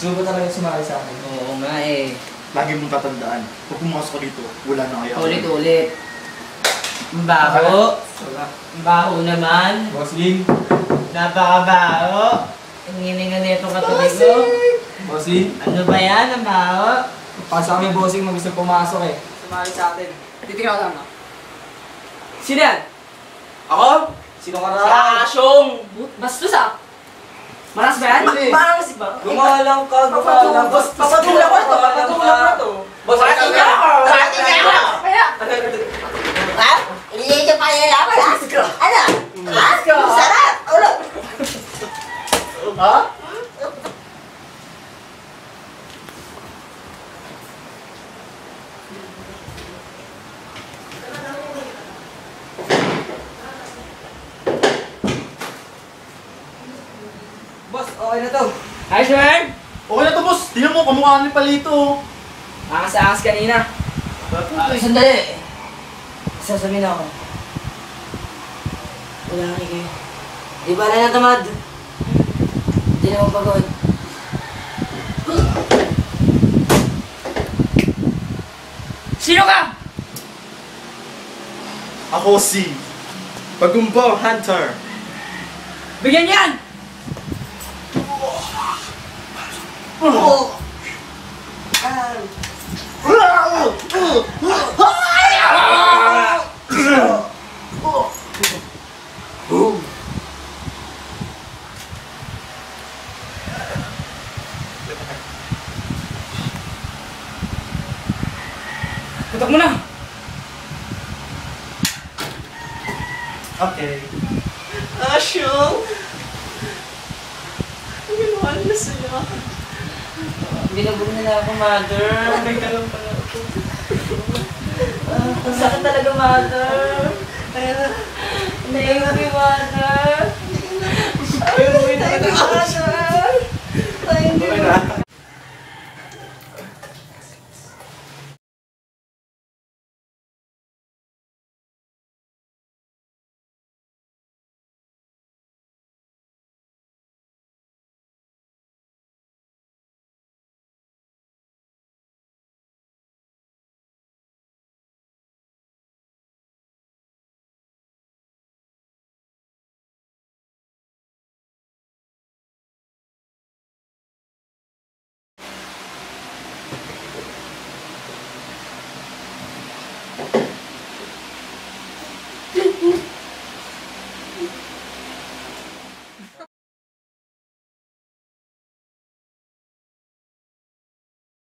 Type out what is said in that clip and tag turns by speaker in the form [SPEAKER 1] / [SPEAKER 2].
[SPEAKER 1] Gusto ba talaga sumali sa akin?
[SPEAKER 2] Oo nga eh.
[SPEAKER 3] Lagi mong tatandaan. Pag pumasok ka dito, wala na kayo.
[SPEAKER 2] Ulit-ulit. Baho. Baho naman.
[SPEAKER 1] Bossing!
[SPEAKER 2] Napakabaho. Ang hininga nito katabi ko.
[SPEAKER 1] Bossing!
[SPEAKER 2] Ano ba yan? Ang baho?
[SPEAKER 1] Pasa kami bossing, mag gusto pumasok eh. Sumali sa atin. Titingnan ko lang na.
[SPEAKER 2] Sino yan?
[SPEAKER 1] Ako? Sino ka
[SPEAKER 2] Si
[SPEAKER 1] na?
[SPEAKER 2] Asyong! Bastos ah! Maras ba yan?
[SPEAKER 1] Hindi.
[SPEAKER 2] Maras ba?
[SPEAKER 1] Gumalang ka, gumalang ka.
[SPEAKER 2] Papatulang ko ito, papatulang ko ito.
[SPEAKER 1] Boss,
[SPEAKER 2] Parating niya ako! Parating niya ako! Kaya!
[SPEAKER 4] Ha? Hindi niya pa yan ako, Asko! Ano?
[SPEAKER 2] Asko!
[SPEAKER 4] Sarap! Ulo!
[SPEAKER 3] Ha?
[SPEAKER 1] Boss, okay na to.
[SPEAKER 2] Hi, Shwern!
[SPEAKER 3] Okay na to, boss. Tingnan mo, kamukha ni Palito.
[SPEAKER 2] Angas-angas kanina.
[SPEAKER 4] Sandali! Sasabihin ako. Wala kami kayo. Di ba na natamad? Hindi naman pagod.
[SPEAKER 2] Sino ka?
[SPEAKER 3] Ako si Bagumbo Hunter.
[SPEAKER 2] Bigyan yan!
[SPEAKER 4] Oh!
[SPEAKER 2] Putok mo na!
[SPEAKER 3] Okay.
[SPEAKER 2] Asyong! Ang ginawa nila sa'yo. Binubog nila ako, mother. May galong pala ako. Ang sakit talaga, mother. Naiuwi, mother. Naiuwi talaga, mother.